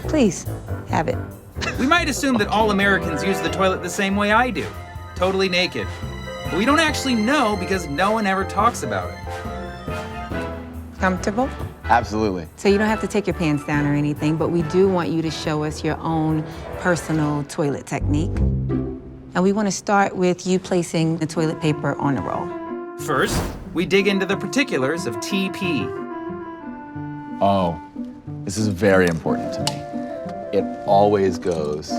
Please, have it. We might assume that all Americans use the toilet the same way I do, totally naked. But we don't actually know because no one ever talks about it. Comfortable? Absolutely. So you don't have to take your pants down or anything, but we do want you to show us your own personal toilet technique. And we want to start with you placing the toilet paper on the roll. First, we dig into the particulars of TP. Oh, this is very important to me. It always goes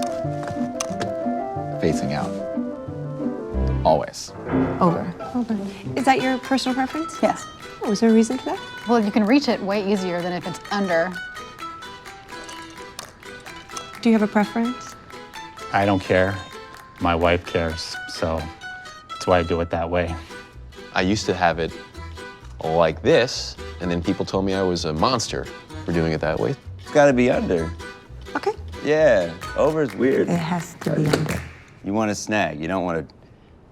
facing out. Always. Over. Is that your personal preference? Yes. Oh, is there a reason for that? Well, you can reach it way easier than if it's under. Do you have a preference? I don't care. My wife cares, so that's why I do it that way. I used to have it like this, and then people told me I was a monster for doing it that way. It's gotta be under. Okay. Yeah, over is weird. It has to be under. You want to snag, you don't want to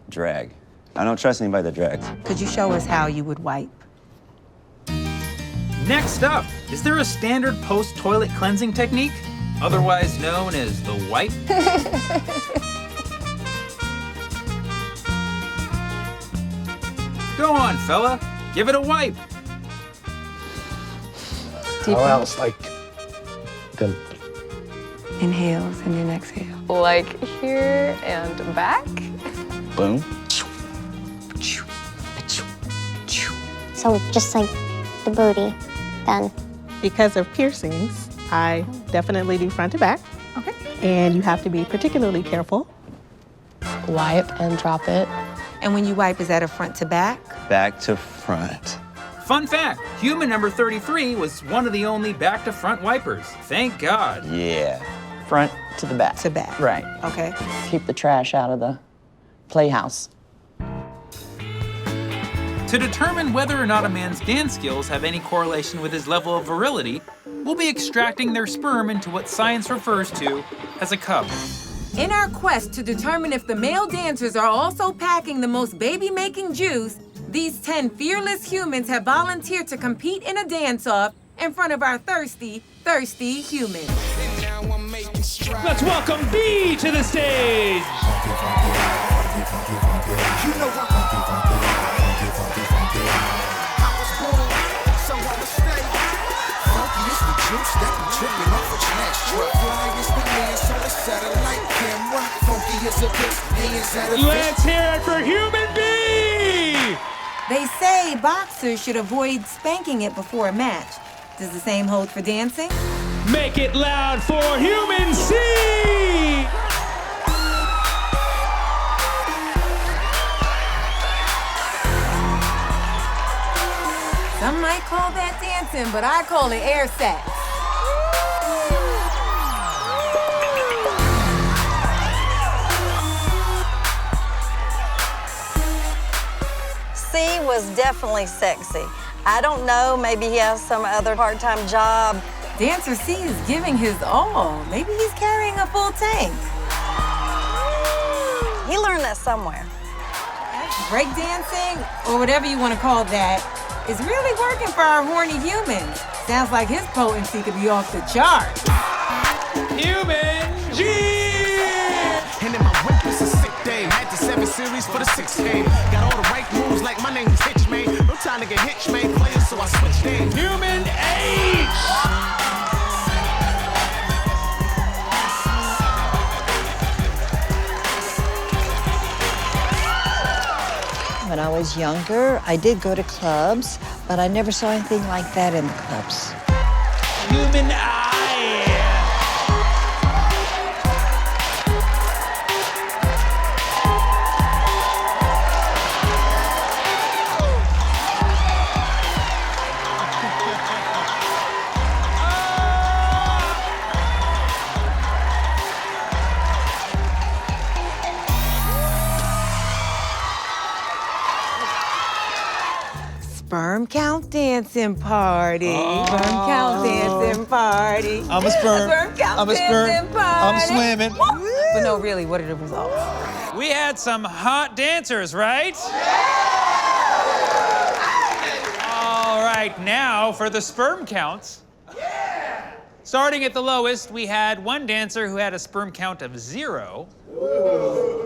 drag. I don't trust anybody that drags. Could you show us how you would wipe? Next up, is there a standard post-toilet cleansing technique, otherwise known as the wipe? Go on, fella. Give it a wipe. How else, like, the Inhales and then exhale. Like here and back. Boom. So just like the booty, then. Because of piercings, I definitely do front to back. Okay. And you have to be particularly careful. Wipe and drop it. And when you wipe, is that a front to back? Back to front. Fun fact, human number 33 was one of the only back-to-front wipers. Thank God. Yeah. Front to the back. To back. Right. Okay. Keep the trash out of the playhouse. To determine whether or not a man's dance skills have any correlation with his level of virility, we'll be extracting their sperm into what science refers to as a cup. In our quest to determine if the male dancers are also packing the most baby-making juice, these 10 fearless humans have volunteered to compete in a dance-off in front of our thirsty humans. Let's welcome B to the stage! Let's hear it for Human B! They say boxers should avoid spanking it before a match. Does the same hold for dancing? Make it loud for Human C! Some might call that dancing, but I call it air sex. C was definitely sexy. I don't know, maybe he has some other part-time job. Dancer C is giving his all. Maybe he's carrying a full tank. He learned that somewhere. Breakdancing, or whatever you want to call that, is really working for our horny humans. Sounds like his potency could be off the charts. Human G! And then my whip is a sick day. Had the 7 Series for the 6 game. Got all the right moves like my name is Hitch, man. No time to get hitched, man. Players, so I switched in. Human H! When I was younger, I did go to clubs, but I never saw anything like that in the clubs. Human I! Sperm count dancing party. Sperm count dancing party. I'm a sperm. Count I'm a sperm. dancing party. I'm swimming. But no, really, what are the results? We had some hot dancers, right? All right, right, now for the sperm counts. Yeah! Starting at the lowest, we had one dancer who had a sperm count of 0.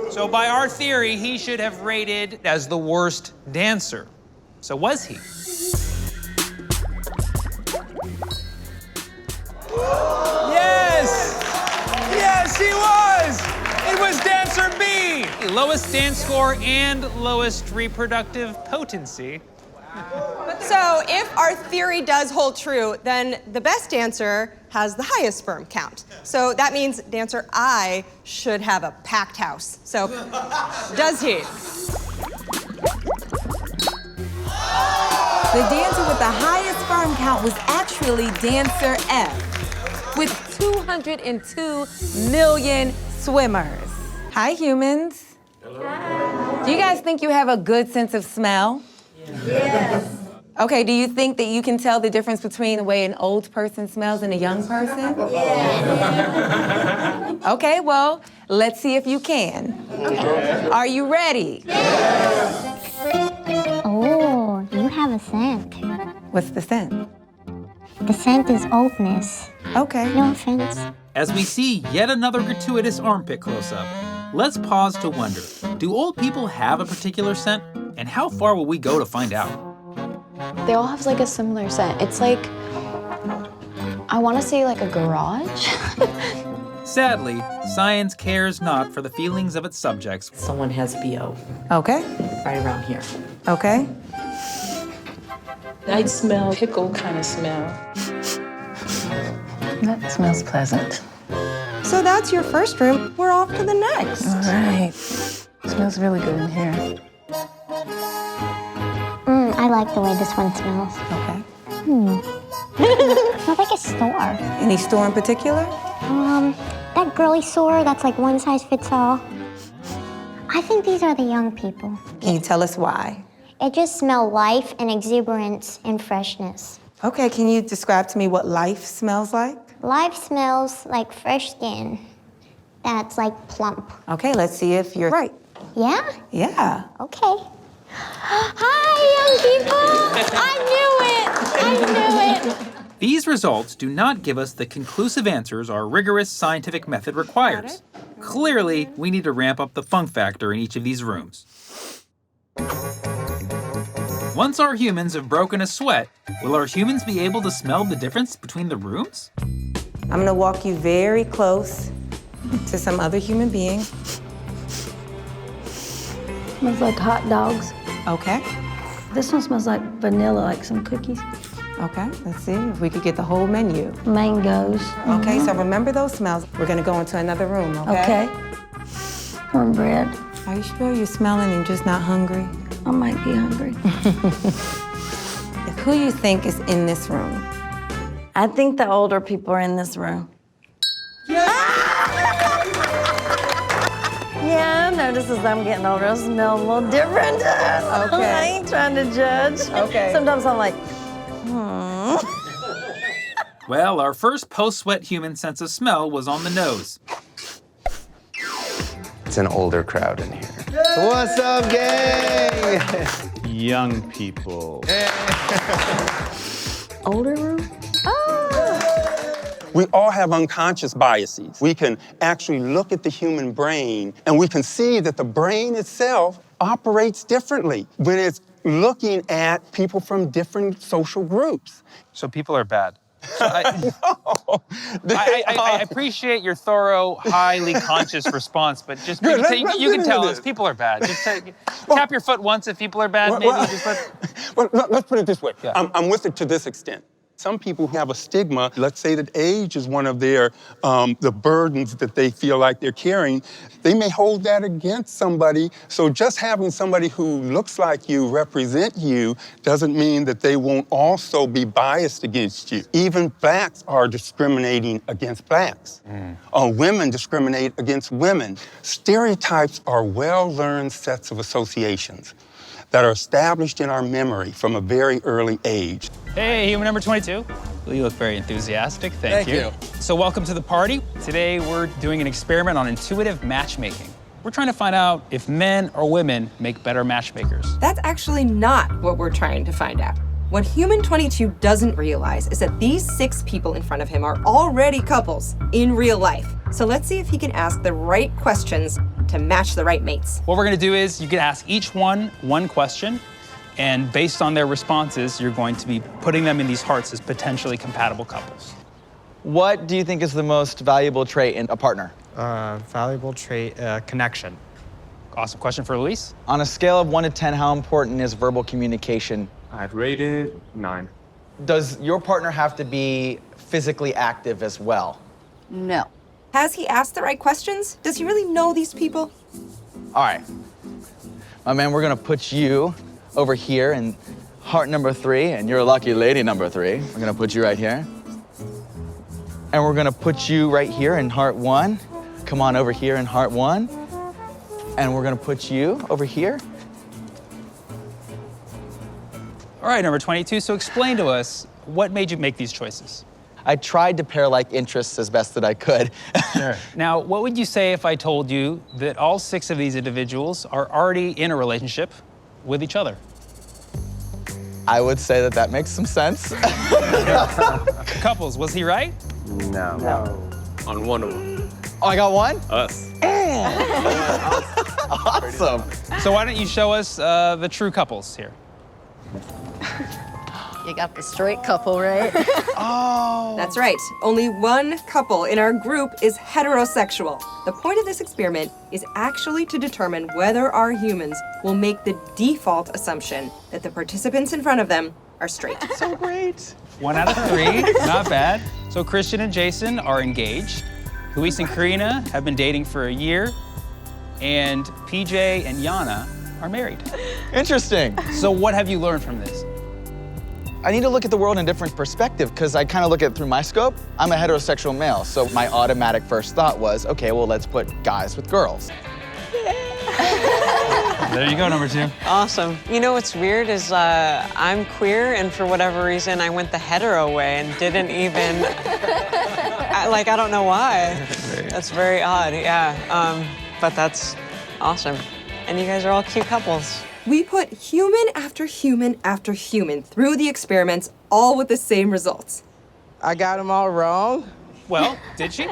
So by our theory, he should have rated as the worst dancer. So was he? Yes! Yes, he was! It was dancer B! Lowest dance score and lowest reproductive potency. So if our theory does hold true, then the best dancer has the highest sperm count. So that means dancer I should have a packed house. So does he? The dancer with the highest sperm count was actually dancer F, with 202 million swimmers. Hi, humans. Hello. Do you guys think you have a good sense of smell? Yes. Okay, do you think that you can tell the difference between the way an old person smells and a young person? Yes. Okay, well, let's see if you can. Okay. Are you ready? Yes. Oh, you have a scent. What's the scent? The scent is oldness. Okay. No offense. As we see yet another gratuitous armpit close-up, let's pause to wonder, do old people have a particular scent? And how far will we go to find out? They all have like a similar scent. It's like, I want to say like a garage. Sadly, science cares not for the feelings of its subjects. Someone has BO. Okay. Right around here. Okay. I smell pickle kind of smell. That smells pleasant. So that's your first room. We're off to the next. All right. Smells really good in here. I like the way this one smells. Okay. Smells like a store. Any store in particular? That girly store that's like one size fits all. I think these are the young people. Can you tell us why? It just smells life and exuberance and freshness. Okay, can you describe to me what life smells like? Life smells like fresh skin that's like plump. Okay, let's see if you're right. Yeah? Yeah. Okay. Hi, young people! I knew it! These results do not give us the conclusive answers our rigorous scientific method requires. Clearly, we need to ramp up the funk factor in each of these rooms. Once our humans have broken a sweat, will our humans be able to smell the difference between the rooms? I'm gonna walk you very close to some other human beings. Smells like hot dogs. Okay. This one smells like vanilla, like some cookies. Okay, let's see if we could get the whole menu. Mangoes. Okay, so remember those smells. We're gonna go into another room, okay? Okay. Cornbread. Are you sure you're smelling and just not hungry? I might be hungry. Who you think is in this room? I think the older people are in this room. Yeah, I notice as I'm getting older, I smell a little different. Okay. I ain't trying to judge. Okay. Sometimes I'm like, Well, our first post-sweat human sense of smell was on the nose. It's an older crowd in here. What's up, gang? Young people. older room? We all have unconscious biases. We can actually look at the human brain and we can see that the brain itself operates differently when it's looking at people from different social groups. So people are bad. I appreciate your thorough, highly conscious response, but just you can tell us people are bad. Just tap your foot once if people are bad. Let's put it this way. Yeah. I'm with it to this extent. Some people have a stigma. Let's say that age is one of their, the burdens that they feel like they're carrying. They may hold that against somebody. So just having somebody who looks like you represent you doesn't mean that they won't also be biased against you. Even blacks are discriminating against blacks. Women discriminate against women. Stereotypes are well-learned sets of associations that are established in our memory from a very early age. Hey, human number 22. Well, you look very enthusiastic. Thank you. So welcome to the party. Today we're doing an experiment on intuitive matchmaking. We're trying to find out if men or women make better matchmakers. That's actually not what we're trying to find out. What Human 22 doesn't realize is that these 6 people in front of him are already couples in real life. So let's see if he can ask the right questions to match the right mates. What we're gonna do is you can ask each one question, and based on their responses, you're going to be putting them in these hearts as potentially compatible couples. What do you think is the most valuable trait in a partner? Valuable trait, connection. Awesome question for Luis. On a scale of 1 to 10, how important is verbal communication? I'd rate it 9. Does your partner have to be physically active as well? No. Has he asked the right questions? Does he really know these people? All right. My man, we're gonna put you over here in heart number 3, and you're a lucky lady number 3. We're gonna put you right here. And we're gonna put you right here in heart 1. Come on over here in heart 1. And we're gonna put you over here. All right, number 22, so explain to us, what made you make these choices? I tried to pair like interests as best that I could. Sure. Now, what would you say if I told you that all 6 of these individuals are already in a relationship with each other? I would say that that makes some sense. Couples, was he right? No. On one of them. Oh, I got one? Us. Awesome. So why don't you show us the true couples here? You got the straight couple, right? Oh. That's right. Only one couple in our group is heterosexual. The point of this experiment is actually to determine whether our humans will make the default assumption that the participants in front of them are straight. So great. 1 out of 3, not bad. So Christian and Jason are engaged. Luis and Karina have been dating for a year. And PJ and Yana are married. Interesting. So what have you learned from this? I need to look at the world in a different perspective because I kind of look at it through my scope. I'm a heterosexual male, so my automatic first thought was, okay, well, let's put guys with girls. There you go, number 2. Awesome. You know what's weird is I'm queer, and for whatever reason, I went the hetero way and didn't even, I don't know why. That's very odd, yeah. But that's awesome. And you guys are all cute couples. We put human after human after human through the experiments, all with the same results. I got them all wrong. Well, did she?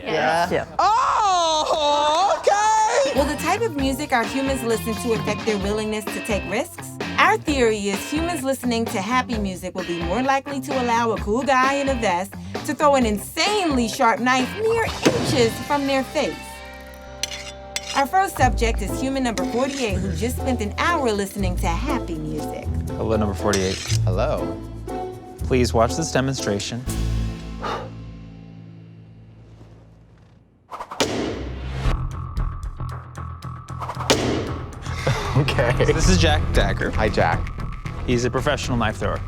Yeah. Oh, okay. Will the type of music our humans listen to affect their willingness to take risks? Our theory is humans listening to happy music will be more likely to allow a cool guy in a vest to throw an insanely sharp knife mere inches from their face. Our first subject is human number 48, who just spent an hour listening to happy music. Hello, number 48. Hello. Please watch this demonstration. Okay. So this is Jack Dagger. Hi, Jack. He's a professional knife thrower.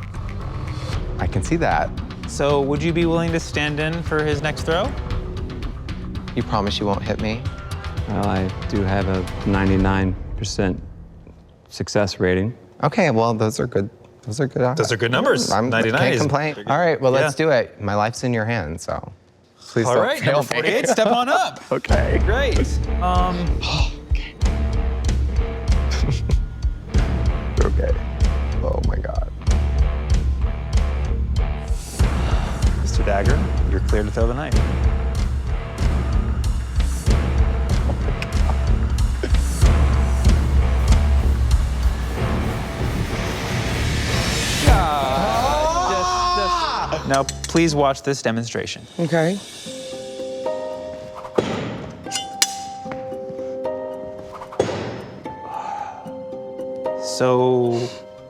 I can see that. So would you be willing to stand in for his next throw? You promise you won't hit me? Well, I do have a 99% success rating. Okay, well, those are good. Those are good. Those are good numbers. I 99 can't is complain. pretty good. All right, well, let's Yeah. do it. My life's in your hands, so please All don't right, fail number 48, me. step on up. Okay. Great. Okay. Oh my God. Mr. Dagger, you're clear to throw the knife. Now, please watch this demonstration. Okay. So,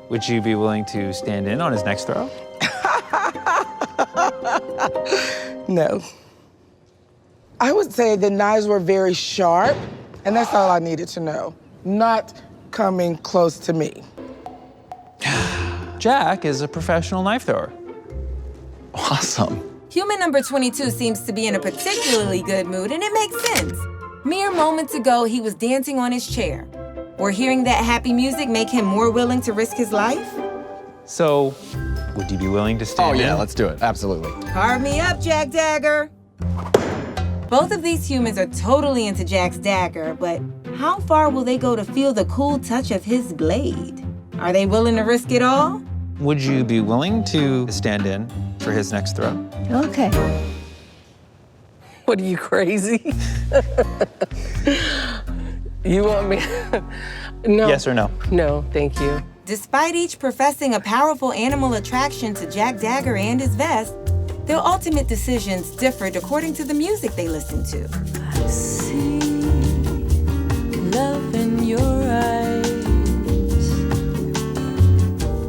would you be willing to stand in on his next throw? No. I would say the knives were very sharp, and that's all I needed to know. Not coming close to me. Jack is a professional knife thrower. Awesome. Human number 22 seems to be in a particularly good mood, and it makes sense. Mere moments ago, he was dancing on his chair. Or hearing that happy music make him more willing to risk his life? So, would you be willing to stand in? Oh yeah, let's do it. Absolutely. Carve me up, Jack Dagger. Both of these humans are totally into Jack's dagger, but how far will they go to feel the cool touch of his blade? Are they willing to risk it all? Would you be willing to stand in for his next throw? Okay. What are you, crazy? You want me? No. Yes or no? No, thank you. Despite each professing a powerful animal attraction to Jack Dagger and his vest, their ultimate decisions differed according to the music they listened to. I see love in your eyes.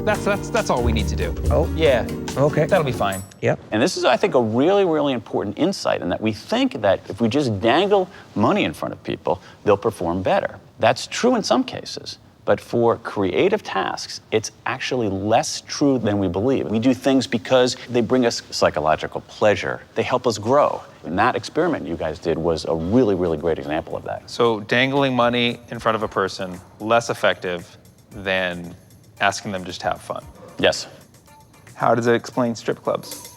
That's all we need to do. Oh. Yeah. Okay. That'll be fine. Yep. And this is, I think, a really, really important insight in that we think that if we just dangle money in front of people, they'll perform better. That's true in some cases. But for creative tasks, it's actually less true than we believe. We do things because they bring us psychological pleasure. They help us grow. And that experiment you guys did was a really, really great example of that. So dangling money in front of a person, less effective than asking them just to have fun. Yes. How does it explain strip clubs?